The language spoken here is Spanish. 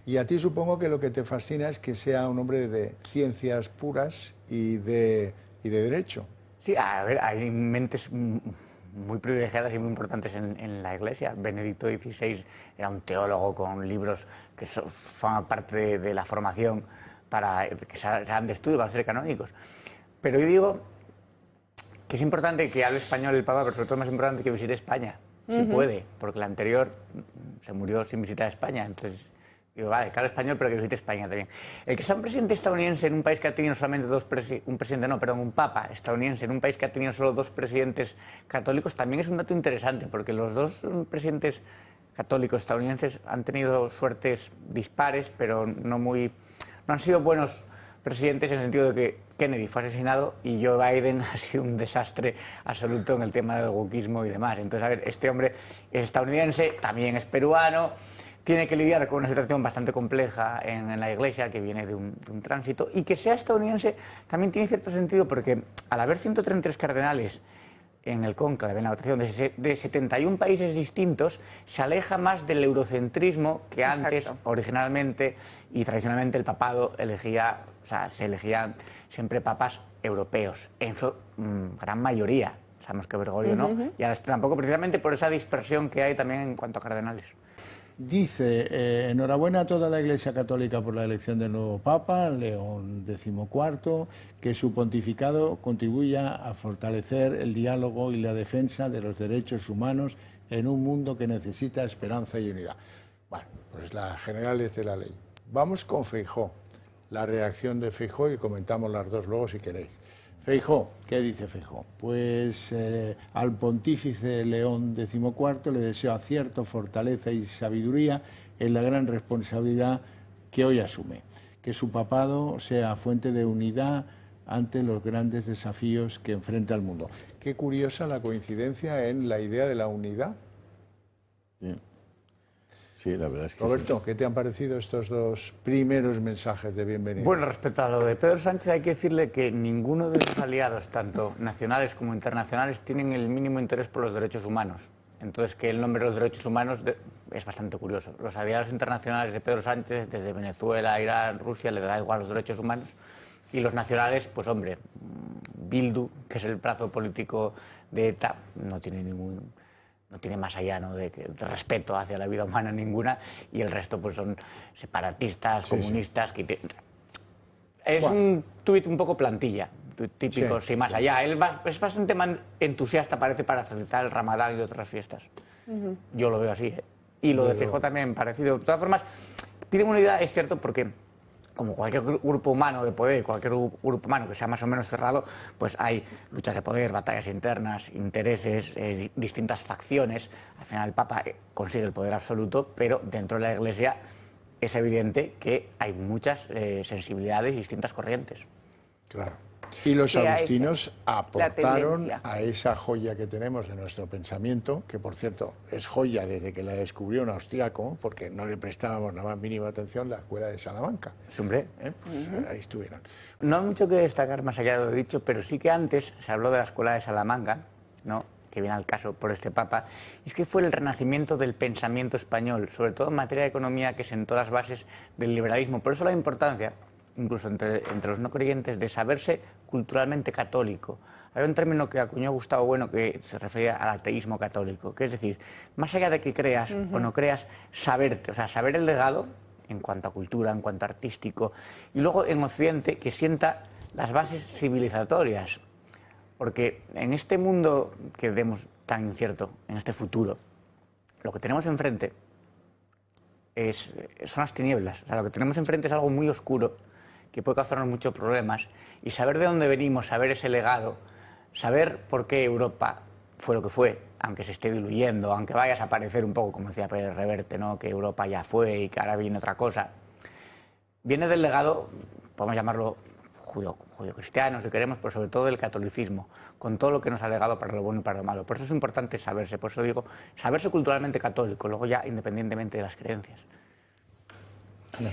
Y a ti supongo que lo que te fascina es que sea un hombre de ciencias puras y de derecho. Sí, a ver, hay mentes muy privilegiadas y muy importantes en la Iglesia. Benedicto XVI era un teólogo con libros que forman parte de la formación para que sean de estudio, para ser canónicos. Pero yo digo que es importante que hable español el Papa, pero sobre todo más importante que visite España, si puede, porque la anterior se murió sin visitar España. Entonces digo, vale, que hable español, pero que visite España también. El que sea un presidente estadounidense en un país que ha tenido solamente un papa estadounidense en un país que ha tenido solo 2 presidentes católicos, también es un dato interesante, porque los 2 presidentes católicos estadounidenses han tenido suertes dispares, pero no han sido buenos presidentes en el sentido de que Kennedy fue asesinado y Joe Biden ha sido un desastre absoluto en el tema del wokismo y demás. Entonces, a ver, este hombre es estadounidense, también es peruano, tiene que lidiar con una situación bastante compleja en la Iglesia, que viene de un tránsito, y que sea estadounidense también tiene cierto sentido, porque al haber 133 cardenales en el cónclave, en la votación de 71 países distintos, se aleja más del eurocentrismo que antes, originalmente y tradicionalmente, el papado elegía, o sea, se elegían siempre papas europeos, en su gran mayoría. Sabemos que Bergoglio no, y ahora tampoco, precisamente por esa dispersión que hay también en cuanto a cardenales. Dice, enhorabuena a toda la Iglesia Católica por la elección del nuevo Papa, León XIV, que su pontificado contribuya a fortalecer el diálogo y la defensa de los derechos humanos en un mundo que necesita esperanza y unidad. Bueno, pues las generales de la ley. Vamos con Feijóo, la reacción de Feijóo, y comentamos las dos luego si queréis. Feijóo, ¿qué dice Feijóo? Pues al pontífice León XIV le deseo acierto, fortaleza y sabiduría en la gran responsabilidad que hoy asume. Que su papado sea fuente de unidad ante los grandes desafíos que enfrenta el mundo. Qué curiosa la coincidencia en la idea de la unidad. Sí. Sí, la verdad es que Roberto, sí. ¿Qué te han parecido estos 2 primeros mensajes de bienvenida? Bueno, respecto a lo de Pedro Sánchez, hay que decirle que ninguno de sus aliados, tanto nacionales como internacionales, tienen el mínimo interés por los derechos humanos. Entonces, que él nombre los derechos humanos es bastante curioso. Los aliados internacionales de Pedro Sánchez, desde Venezuela, Irán, Rusia, le da igual los derechos humanos. Y los nacionales, pues hombre, Bildu, que es el brazo político de ETA, no tiene más allá, ¿no?, de respeto hacia la vida humana ninguna, y el resto pues son separatistas, comunistas. Sí. Es un tuit un poco plantilla, típico, sin más allá. Él es bastante más entusiasta, parece, para felicitar el Ramadán y otras fiestas. Yo lo veo así, ¿eh? Y lo de Feijóo también parecido. De todas formas, piden unidad, es cierto, porque como cualquier grupo humano de poder, cualquier grupo humano que sea más o menos cerrado, pues hay luchas de poder, batallas internas, intereses, distintas facciones. Al final el Papa consigue el poder absoluto, pero dentro de la Iglesia es evidente que hay muchas sensibilidades y distintas corrientes. Claro. Y los agustinos la aportaron tendencia a esa joya que tenemos en nuestro pensamiento, que por cierto es joya desde que la descubrió un austriaco, porque no le prestábamos la más mínima atención, la escuela de Salamanca. Hombre. Pues ahí estuvieron. No hay mucho que destacar más allá de lo dicho, pero sí que antes se habló de la escuela de Salamanca, ¿no?, que viene al caso por este Papa. Es que fue el renacimiento del pensamiento español, sobre todo en materia de economía, que sentó las bases del liberalismo. Por eso la importancia, incluso entre los no creyentes, de saberse culturalmente católico. Hay un término que acuñó Gustavo Bueno que se refería al ateísmo católico, que es decir, más allá de que creas o no creas, saberte, o sea, saber el legado en cuanto a cultura, en cuanto a artístico, y luego en Occidente que sienta las bases civilizatorias. Porque en este mundo que vemos tan incierto, en este futuro, lo que tenemos enfrente son las tinieblas. O sea, lo que tenemos enfrente es algo muy oscuro, que puede causarnos muchos problemas, y saber de dónde venimos, saber ese legado, saber por qué Europa fue lo que fue, aunque se esté diluyendo, aunque vaya a desaparecer un poco, como decía Pérez Reverte, ¿no?, que Europa ya fue y que ahora viene otra cosa, viene del legado, podemos llamarlo judio-cristiano, si queremos, pero sobre todo del catolicismo, con todo lo que nos ha legado para lo bueno y para lo malo. Por eso es importante saberse, por eso digo, saberse culturalmente católico, luego ya independientemente de las creencias. Pues